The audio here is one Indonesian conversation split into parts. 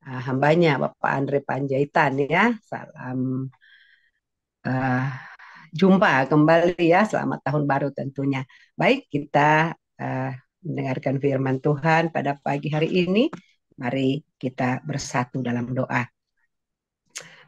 hambanya Bapak Andre Panjaitan ya. Salam eh, jumpa kembali ya. Selamat tahun baru tentunya. Baik, kita eh, mendengarkan firman Tuhan pada pagi hari ini. Mari kita bersatu dalam doa.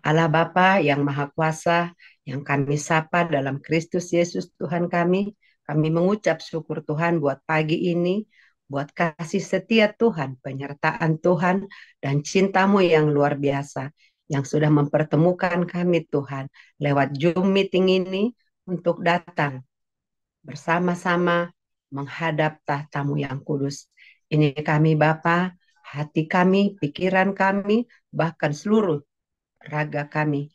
Allah Bapa yang Maha Kuasa, yang kami sapa dalam Kristus Yesus Tuhan kami mengucap syukur Tuhan buat pagi ini, buat kasih setia Tuhan, penyertaan Tuhan, dan cinta-Mu yang luar biasa, yang sudah mempertemukan kami Tuhan, lewat Zoom meeting ini, untuk datang bersama-sama menghadap tahta-Mu yang kudus. Ini kami Bapa, hati kami, pikiran kami, bahkan seluruh raga kami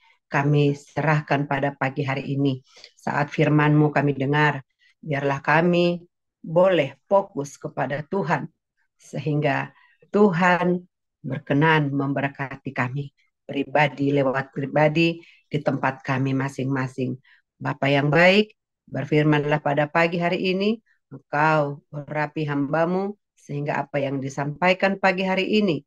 serahkan pada pagi hari ini. Saat firman-Mu kami dengar, biarlah kami boleh fokus kepada Tuhan, sehingga Tuhan berkenan memberkati kami, pribadi lewat pribadi, di tempat kami masing-masing. Bapa yang baik, berfirmanlah pada pagi hari ini, Engkau urapi hamba-Mu, sehingga apa yang disampaikan pagi hari ini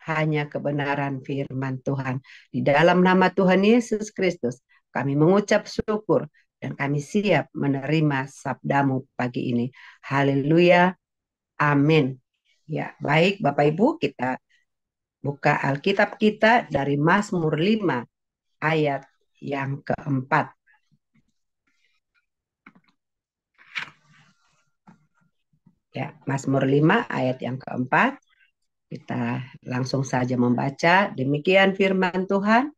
hanya kebenaran firman Tuhan. Di dalam nama Tuhan Yesus Kristus, kami mengucap syukur dan kami siap menerima sabdamu pagi ini. Haleluya. Amin. Ya, baik Bapak Ibu, kita buka Alkitab kita dari Mazmur 5 ayat yang keempat. Ya, Mazmur 5 ayat yang keempat. Kita langsung saja membaca. Demikian firman Tuhan.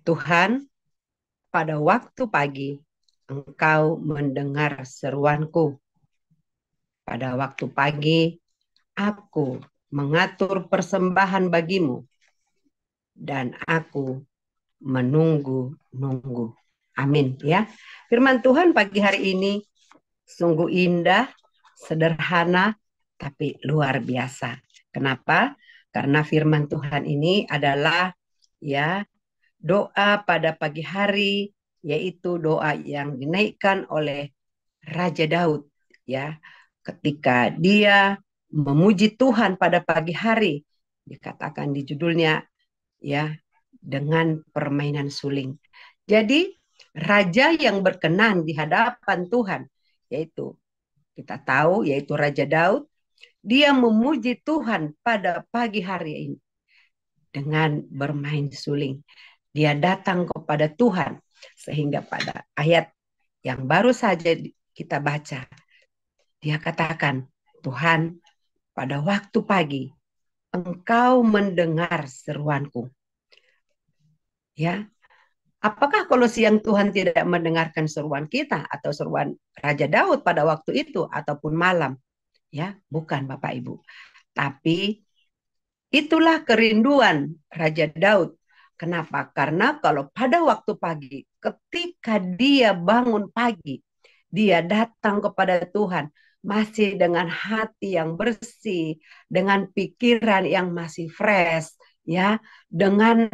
Tuhan, pada waktu pagi, Engkau mendengar seruanku. Pada waktu pagi, aku mengatur persembahan bagimu, dan aku menunggu-nunggu. Amin ya. Firman Tuhan pagi hari ini sungguh indah, sederhana, tapi luar biasa. Kenapa? Karena firman Tuhan ini adalah ya doa pada pagi hari, yaitu doa yang dinaikkan oleh Raja Daud ya, ketika dia memuji Tuhan pada pagi hari, dikatakan di judulnya ya, dengan permainan suling. Jadi raja yang berkenan di hadapan Tuhan, yaitu kita tahu yaitu Raja Daud, dia memuji Tuhan pada pagi hari ini dengan bermain suling. Dia datang kepada Tuhan, sehingga pada ayat yang baru saja kita baca, dia katakan, Tuhan, pada waktu pagi, Engkau mendengar seruanku. Ya, apakah kalau siang Tuhan tidak mendengarkan seruan kita atau seruan Raja Daud pada waktu itu ataupun malam? Ya, bukan Bapak Ibu. Tapi itulah kerinduan Raja Daud. Kenapa? Karena kalau pada waktu pagi, ketika dia bangun pagi, dia datang kepada Tuhan masih dengan hati yang bersih, dengan pikiran yang masih fresh, ya, dengan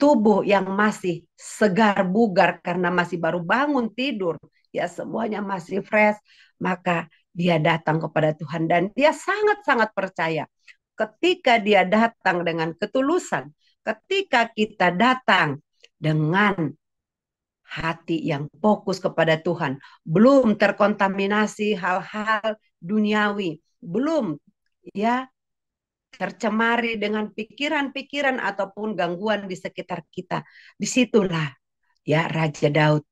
tubuh yang masih segar bugar karena masih baru bangun tidur, ya semuanya masih fresh, maka dia datang kepada Tuhan dan dia sangat-sangat percaya. Ketika dia datang dengan ketulusan, ketika kita datang dengan hati yang fokus kepada Tuhan, belum terkontaminasi hal-hal duniawi, belum ya tercemari dengan pikiran-pikiran ataupun gangguan di sekitar kita. Disitulah ya Raja Daud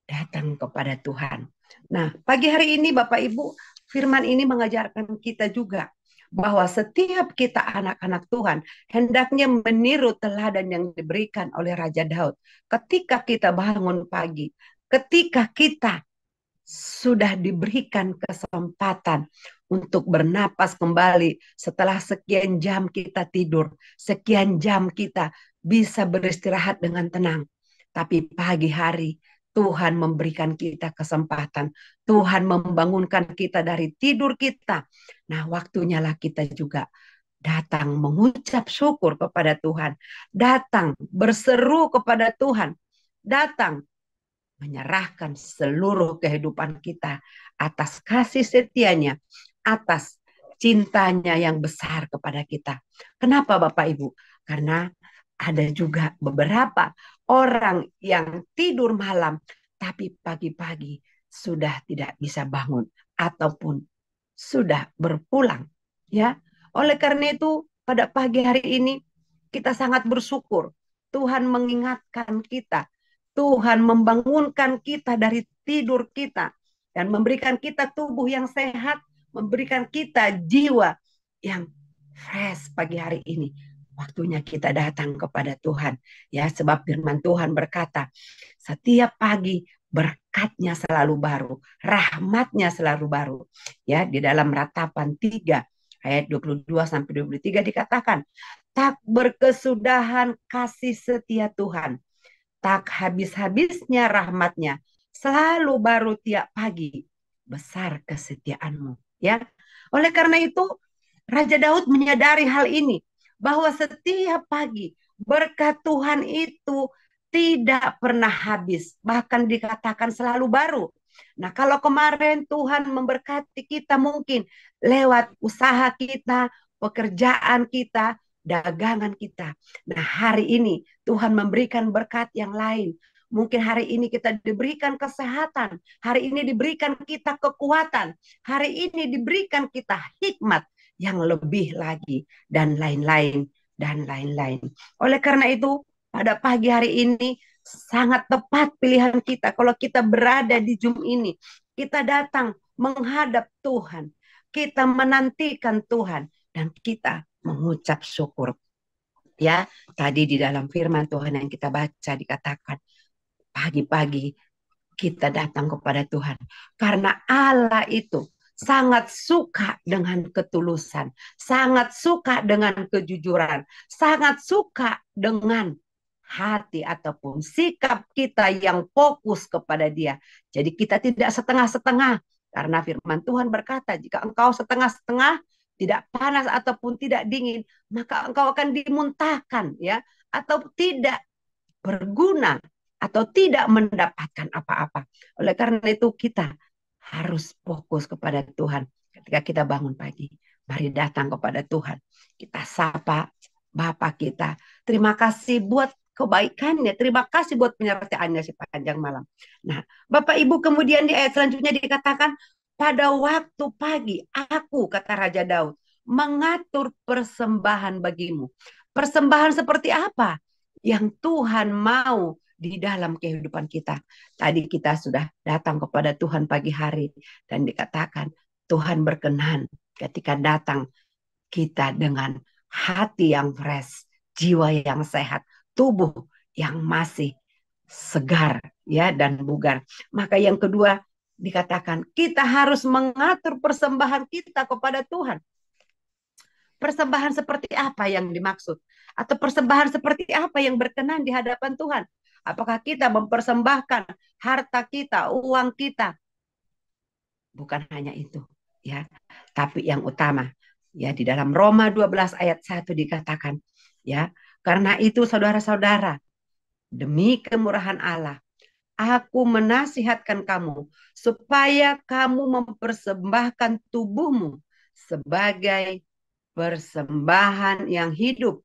datang kepada Tuhan. Nah, pagi hari ini Bapak Ibu, firman ini mengajarkan kita juga bahwa setiap kita anak-anak Tuhan hendaknya meniru teladan yang diberikan oleh Raja Daud. Ketika kita bangun pagi, ketika kita sudah diberikan kesempatan untuk bernapas kembali setelah sekian jam kita tidur, sekian jam kita bisa beristirahat dengan tenang. Tapi pagi hari Tuhan memberikan kita kesempatan. Tuhan membangunkan kita dari tidur kita. Nah, waktunya lah kita juga datang mengucap syukur kepada Tuhan. Datang berseru kepada Tuhan. Datang menyerahkan seluruh kehidupan kita atas kasih setianya, atas cintanya yang besar kepada kita. Kenapa Bapak Ibu? Karena ada juga beberapa orang yang tidur malam tapi pagi-pagi sudah tidak bisa bangun ataupun sudah berpulang, ya. Oleh karena itu pada pagi hari ini kita sangat bersyukur Tuhan mengingatkan kita, Tuhan membangunkan kita dari tidur kita dan memberikan kita tubuh yang sehat, memberikan kita jiwa yang fresh pagi hari ini. Waktunya kita datang kepada Tuhan, ya, sebab firman Tuhan berkata, setiap pagi berkatnya selalu baru, rahmatnya selalu baru. Ya, di dalam Ratapan 3 ayat 22 sampai 23 dikatakan, tak berkesudahan kasih setia Tuhan, tak habis-habisnya rahmatnya, selalu baru tiap pagi, besar kesetiaanmu. Ya, oleh karena itu Raja Daud menyadari hal ini, bahwa setiap pagi berkat Tuhan itu tidak pernah habis, bahkan dikatakan selalu baru. Nah, kalau kemarin Tuhan memberkati kita mungkin lewat usaha kita, pekerjaan kita, dagangan kita. Nah, hari ini Tuhan memberikan berkat yang lain. Mungkin hari ini kita diberikan kesehatan, hari ini diberikan kita kekuatan, hari ini diberikan kita hikmat yang lebih lagi, dan lain-lain, dan lain-lain. Oleh karena itu, pada pagi hari ini sangat tepat pilihan kita. Kalau kita berada di Zoom ini, kita datang menghadap Tuhan, kita menantikan Tuhan, dan kita mengucap syukur. Ya, tadi di dalam firman Tuhan yang kita baca dikatakan, pagi-pagi kita datang kepada Tuhan. Karena Allah itu sangat suka dengan ketulusan, sangat suka dengan kejujuran, sangat suka dengan hati ataupun sikap kita yang fokus kepada Dia. Jadi kita tidak setengah-setengah, karena firman Tuhan berkata, jika engkau setengah-setengah, tidak panas ataupun tidak dingin, maka engkau akan dimuntahkan, ya, atau tidak berguna atau tidak mendapatkan apa-apa. Oleh karena itu kita harus fokus kepada Tuhan. Ketika kita bangun pagi, mari datang kepada Tuhan. Kita sapa Bapa kita. Terima kasih buat kebaikannya. Terima kasih buat penyertaannya sepanjang malam. Nah, Bapak Ibu, kemudian di ayat selanjutnya dikatakan, pada waktu pagi aku, kata Raja Daud, mengatur persembahan bagimu. Persembahan seperti apa yang Tuhan mau di dalam kehidupan kita? Tadi kita sudah datang kepada Tuhan pagi hari dan dikatakan Tuhan berkenan ketika datang kita dengan hati yang fresh, jiwa yang sehat, tubuh yang masih segar, ya, dan bugar. Maka yang kedua dikatakan kita harus mengatur persembahan kita kepada Tuhan. Persembahan seperti apa yang dimaksud? Atau persembahan seperti apa yang berkenan di hadapan Tuhan? Apakah kita mempersembahkan harta kita, uang kita? Bukan hanya itu, ya. Tapi yang utama, ya, di dalam Roma 12 ayat 1 dikatakan, ya, karena itu saudara-saudara, demi kemurahan Allah, aku menasihatkan kamu supaya kamu mempersembahkan tubuhmu sebagai persembahan yang hidup,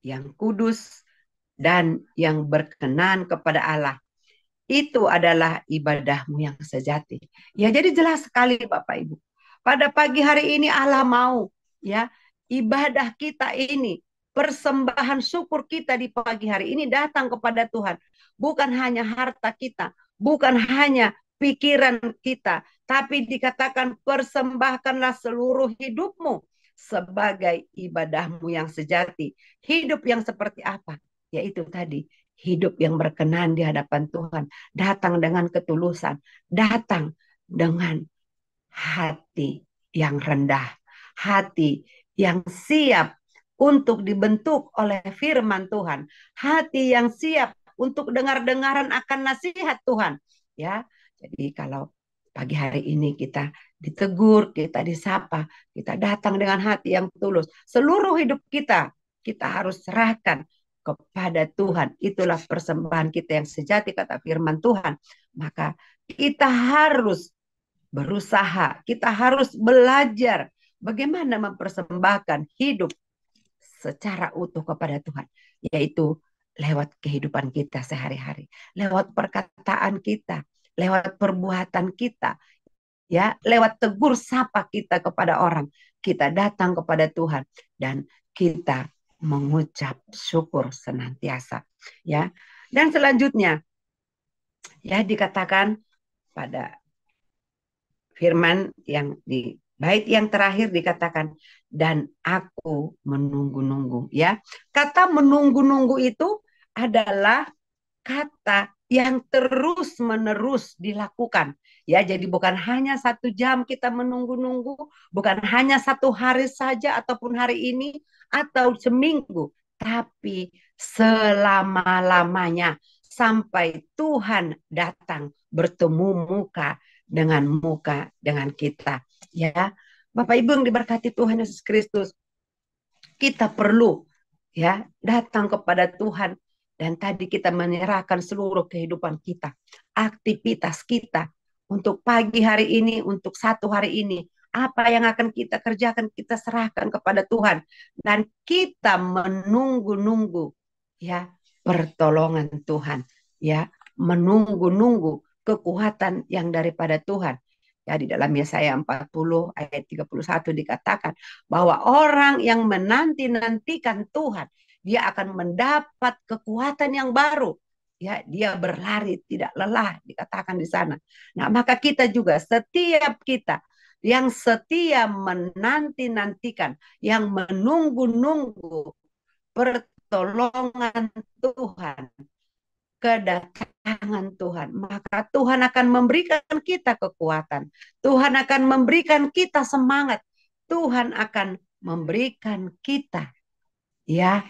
yang kudus, dan yang berkenan kepada Allah. Itu adalah ibadahmu yang sejati. Ya, jadi jelas sekali Bapak Ibu. Pada pagi hari ini Allah mau, ya, ibadah kita ini, persembahan syukur kita di pagi hari ini datang kepada Tuhan. Bukan hanya harta kita, bukan hanya pikiran kita, tapi dikatakan persembahkanlah seluruh hidupmu sebagai ibadahmu yang sejati. Hidup yang seperti apa? Yaitu tadi, hidup yang berkenan di hadapan Tuhan. Datang dengan ketulusan, datang dengan hati yang rendah, hati yang siap untuk dibentuk oleh firman Tuhan, hati yang siap untuk dengar-dengaran akan nasihat Tuhan. Ya, jadi kalau pagi hari ini kita ditegur, kita disapa, kita datang dengan hati yang tulus, seluruh hidup kita harus serahkan kepada Tuhan. Itulah persembahan kita yang sejati, kata firman Tuhan. Maka kita harus berusaha, kita harus belajar bagaimana mempersembahkan hidup secara utuh kepada Tuhan, yaitu lewat kehidupan kita sehari-hari, lewat perkataan kita, lewat perbuatan kita, ya, lewat tegur sapa kita kepada orang, kita datang kepada Tuhan dan kita mengucap syukur senantiasa, ya. Dan selanjutnya, ya, dikatakan pada firman yang di bait yang terakhir dikatakan, dan aku menunggu-nunggu, ya. Kata menunggu-nunggu itu adalah kata yang terus-menerus dilakukan. Ya, jadi bukan hanya 1 jam kita menunggu-nunggu, bukan hanya 1 hari saja ataupun hari ini atau seminggu, tapi selama-lamanya sampai Tuhan datang bertemu muka dengan kita. Ya, Bapak Ibu yang diberkati Tuhan Yesus Kristus, kita perlu, ya, datang kepada Tuhan. Dan tadi kita menyerahkan seluruh kehidupan kita, aktivitas kita untuk pagi hari ini, untuk 1 hari ini. Apa yang akan kita kerjakan, kita serahkan kepada Tuhan. Dan kita menunggu-nunggu, ya, pertolongan Tuhan. Ya, menunggu-nunggu kekuatan yang daripada Tuhan. Ya, di dalam Yesaya 40 ayat 31 dikatakan bahwa orang yang menanti-nantikan Tuhan, dia akan mendapat kekuatan yang baru. Ya, dia berlari tidak lelah, dikatakan di sana. Nah, maka kita juga, setiap kita yang setia menanti-nantikan, yang menunggu-nunggu pertolongan Tuhan, kedatangan Tuhan, maka Tuhan akan memberikan kita kekuatan. Tuhan akan memberikan kita semangat. Tuhan akan memberikan kita, ya,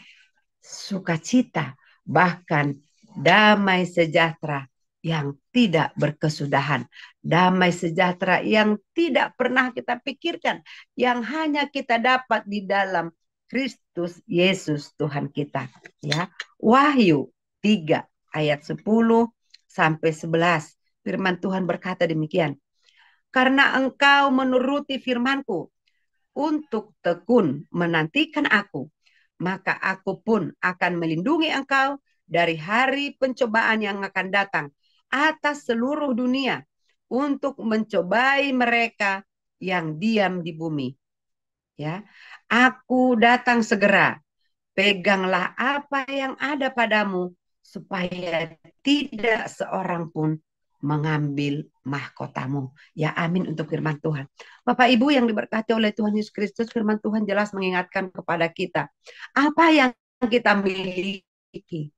sukacita, bahkan damai sejahtera yang tidak berkesudahan, damai sejahtera yang tidak pernah kita pikirkan, yang hanya kita dapat di dalam Kristus Yesus Tuhan kita. Ya, Wahyu 3 ayat 10 sampai 11. Firman Tuhan berkata demikian. Karena engkau menuruti firmanku untuk tekun menantikan aku, maka aku pun akan melindungi engkau dari hari pencobaan yang akan datang atas seluruh dunia untuk mencobai mereka yang diam di bumi. Ya, aku datang segera. Peganglah apa yang ada padamu supaya tidak seorang pun mengambil mahkotamu. Ya, amin untuk firman Tuhan. Bapak Ibu yang diberkati oleh Tuhan Yesus Kristus, firman Tuhan jelas mengingatkan kepada kita apa yang kita miliki,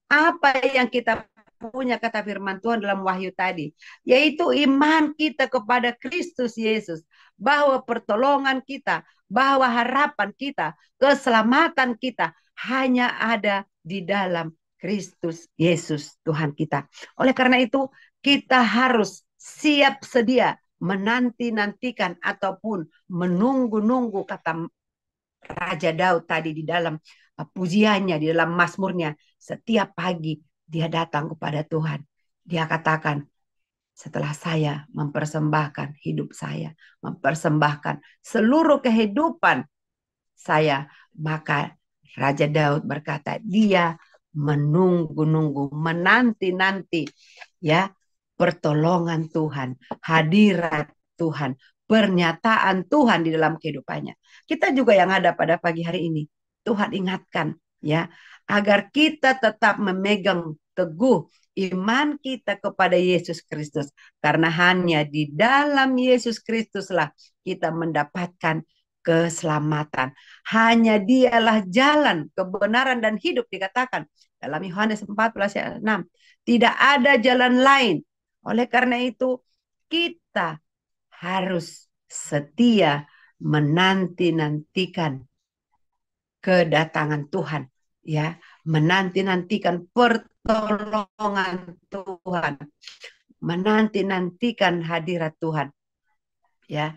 apa yang kita punya, kata firman Tuhan dalam Wahyu tadi, yaitu iman kita kepada Kristus Yesus, bahwa pertolongan kita, bahwa harapan kita, keselamatan kita hanya ada di dalam Kristus Yesus Tuhan kita. Oleh karena itu, kita harus siap sedia menanti-nantikan ataupun menunggu-nunggu, kata Raja Daud tadi di dalam pujiannya, di dalam mazmurnya. Setiap pagi dia datang kepada Tuhan. Dia katakan, setelah saya mempersembahkan hidup saya, mempersembahkan seluruh kehidupan saya, maka Raja Daud berkata, dia menunggu-nunggu, menanti-nanti, ya, pertolongan Tuhan, hadirat Tuhan, pernyataan Tuhan di dalam kehidupannya. Kita juga yang ada pada pagi hari ini, Tuhan ingatkan, ya, agar kita tetap memegang teguh iman kita kepada Yesus Kristus, karena hanya di dalam Yesus Kristuslah kita mendapatkan keselamatan. Hanya dialah jalan, kebenaran, dan hidup, dikatakan dalam Yohanes 14 ayat 6. Tidak ada jalan lain. Oleh karena itu, kita harus setia menanti-nantikan kedatangan Tuhan, ya, menanti-nantikan pertolongan Tuhan, menanti-nantikan hadirat Tuhan, ya.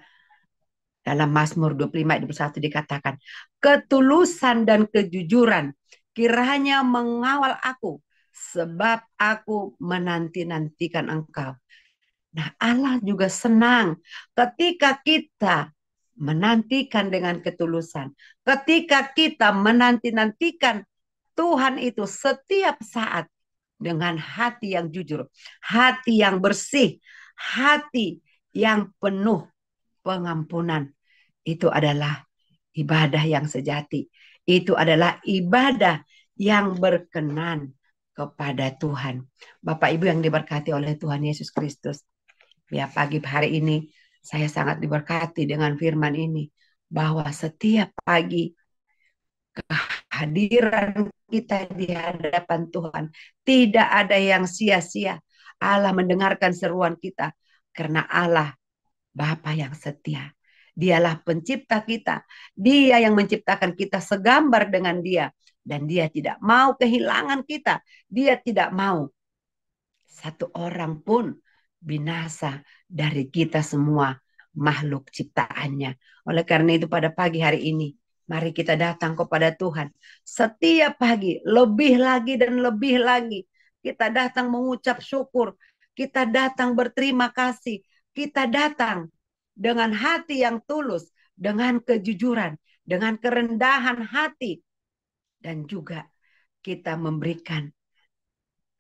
Dalam Mazmur 25 ayat 21 dikatakan, ketulusan dan kejujuran kiranya mengawal aku, sebab aku menanti-nantikan engkau. Nah, Allah juga senang ketika kita menantikan dengan ketulusan. Ketika kita menanti-nantikan Tuhan itu setiap saat dengan hati yang jujur, hati yang bersih, hati yang penuh pengampunan, itu adalah ibadah yang sejati. Itu adalah ibadah yang berkenan kepada Tuhan. Bapak Ibu yang diberkati oleh Tuhan Yesus Kristus. Ya, pagi hari ini saya sangat diberkati dengan firman ini. Bahwa setiap pagi kehadiran kita di hadapan Tuhan tidak ada yang sia-sia. Allah mendengarkan seruan kita karena Allah Bapa yang setia. Dialah pencipta kita. Dia yang menciptakan kita segambar dengan Dia. Dan Dia tidak mau kehilangan kita. Dia tidak mau satu orang pun binasa dari kita semua makhluk ciptaannya. Oleh karena itu pada pagi hari ini, mari kita datang kepada Tuhan. Setiap pagi, lebih lagi dan lebih lagi. Kita datang mengucap syukur. Kita datang berterima kasih. Kita datang dengan hati yang tulus, dengan kejujuran, dengan kerendahan hati. Dan juga kita memberikan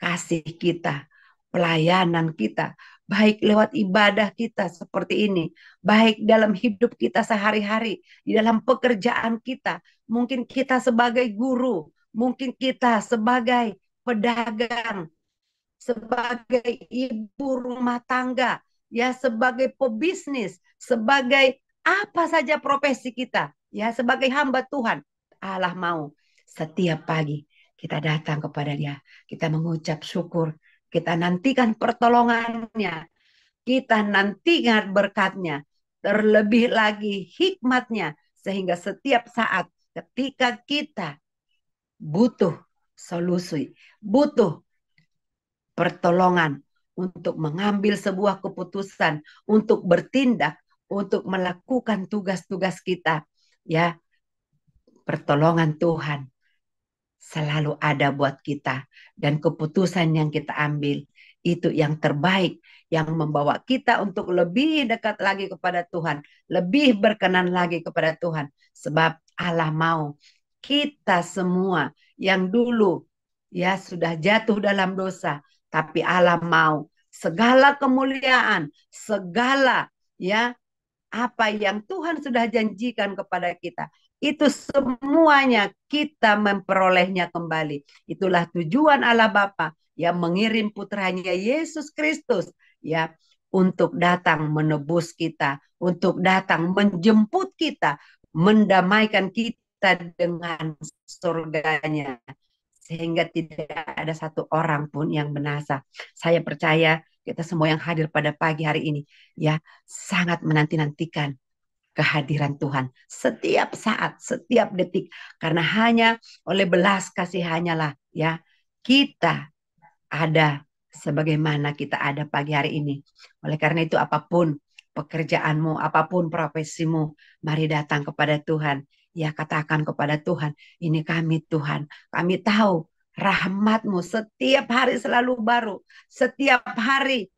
kasih kita, pelayanan kita, baik lewat ibadah kita seperti ini, baik dalam hidup kita sehari-hari, di dalam pekerjaan kita, mungkin kita sebagai guru, mungkin kita sebagai pedagang, sebagai ibu rumah tangga, ya sebagai pebisnis, sebagai apa saja profesi kita, ya sebagai hamba Tuhan. Allah mau setiap pagi kita datang kepada Dia, kita mengucap syukur, kita nantikan pertolongannya, kita nantikan berkatnya, terlebih lagi hikmatnya, sehingga setiap saat ketika kita butuh solusi, butuh pertolongan untuk mengambil sebuah keputusan, untuk bertindak, untuk melakukan tugas-tugas kita, ya, pertolongan Tuhan selalu ada buat kita, dan keputusan yang kita ambil itu yang terbaik, yang membawa kita untuk lebih dekat lagi kepada Tuhan, lebih berkenan lagi kepada Tuhan, sebab Allah mau kita semua yang dulu ya sudah jatuh dalam dosa, tapi Allah mau segala kemuliaan, segala ya apa yang Tuhan sudah janjikan kepada kita, itu semuanya kita memperolehnya kembali. Itulah tujuan Allah Bapa yang mengirim putranya Yesus Kristus ya untuk datang menebus kita, untuk datang menjemput kita, mendamaikan kita dengan surganya. Sehingga tidak ada satu orang pun yang binasa. Saya percaya kita semua yang hadir pada pagi hari ini ya sangat menanti-nantikan kehadiran Tuhan setiap saat, setiap detik, karena hanya oleh belas kasihannya lah ya kita ada sebagaimana kita ada pagi hari ini. Oleh karena itu apapun pekerjaanmu, apapun profesimu, mari datang kepada Tuhan. Ya katakan kepada Tuhan, ini kami Tuhan, kami tahu rahmat-Mu setiap hari selalu baru, setiap hari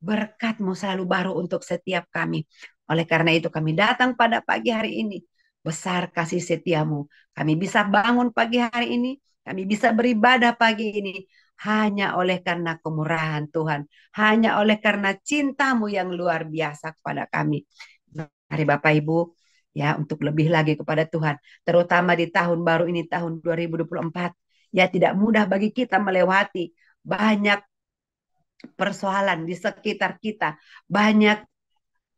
berkat-Mu selalu baru untuk setiap kami. Oleh karena itu kami datang pada pagi hari ini. Besar kasih setia-Mu. Kami bisa bangun pagi hari ini. Kami bisa beribadah pagi ini. Hanya oleh karena kemurahan Tuhan. Hanya oleh karena cinta-Mu yang luar biasa kepada kami. Mari Bapak Ibu, ya untuk lebih lagi kepada Tuhan. Terutama di tahun baru ini, tahun 2024. Ya tidak mudah bagi kita melewati banyak persoalan di sekitar kita, banyak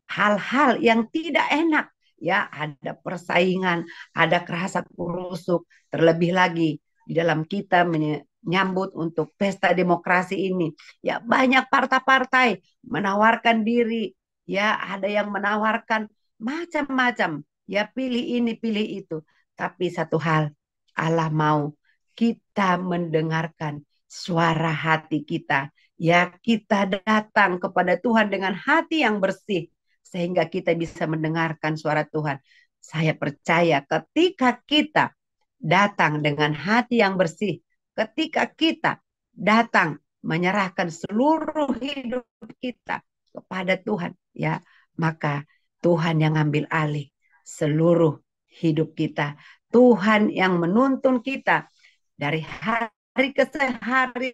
hal-hal yang tidak enak, ya ada persaingan, ada kerasa kurusuk, terlebih lagi di dalam kita menyambut untuk pesta demokrasi ini, ya banyak partai-partai menawarkan diri, ya ada yang menawarkan macam-macam, ya pilih ini pilih itu, tapi satu hal Allah mau kita mendengarkan suara hati kita. Ya, kita datang kepada Tuhan dengan hati yang bersih sehingga kita bisa mendengarkan suara Tuhan. Saya percaya ketika kita datang dengan hati yang bersih, ketika kita datang menyerahkan seluruh hidup kita kepada Tuhan, ya, maka Tuhan yang ambil alih seluruh hidup kita. Tuhan yang menuntun kita dari hari ke hari,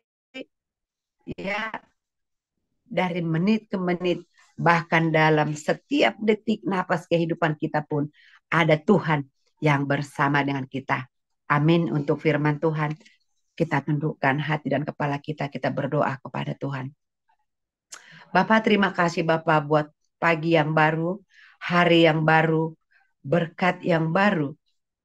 ya, dari menit ke menit, bahkan dalam setiap detik napas kehidupan kita pun ada Tuhan yang bersama dengan kita. Amin. Untuk firman Tuhan, kita tundukkan hati dan kepala kita berdoa kepada Tuhan. Bapak, terima kasih Bapak buat pagi yang baru, hari yang baru, berkat yang baru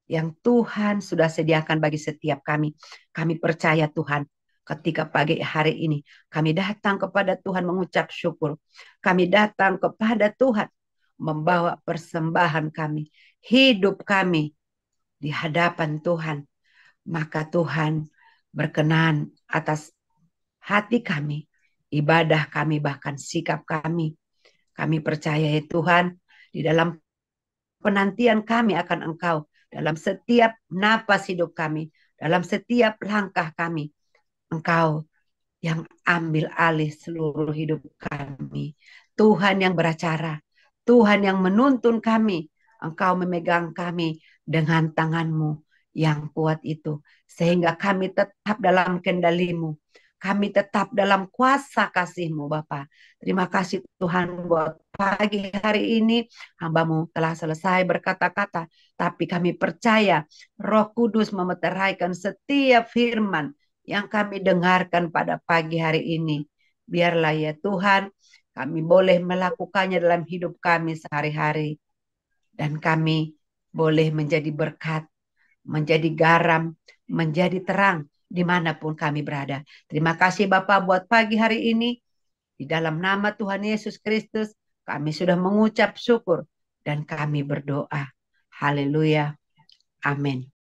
yang Tuhan sudah sediakan bagi setiap kami. Kami percaya Tuhan, ketika pagi hari ini kami datang kepada Tuhan mengucap syukur. Kami datang kepada Tuhan membawa persembahan kami, hidup kami di hadapan Tuhan. Maka Tuhan berkenan atas hati kami, ibadah kami, bahkan sikap kami. Kami percaya ya Tuhan, di dalam penantian kami akan Engkau, dalam setiap napas hidup kami, dalam setiap langkah kami, Engkau yang ambil alih seluruh hidup kami. Tuhan yang beracara, Tuhan yang menuntun kami, Engkau memegang kami dengan tangan-Mu yang kuat itu, sehingga kami tetap dalam kendali-Mu. Kami tetap dalam kuasa kasih-Mu, Bapa. Terima kasih Tuhan buat pagi hari ini. Hamba-Mu telah selesai berkata-kata, tapi kami percaya Roh Kudus memeteraikan setiap firman yang kami dengarkan pada pagi hari ini. Biarlah ya Tuhan, kami boleh melakukannya dalam hidup kami sehari-hari. Dan kami boleh menjadi berkat, menjadi garam, menjadi terang dimanapun kami berada. Terima kasih Bapak buat pagi hari ini. Di dalam nama Tuhan Yesus Kristus, kami sudah mengucap syukur dan kami berdoa. Haleluya. Amin.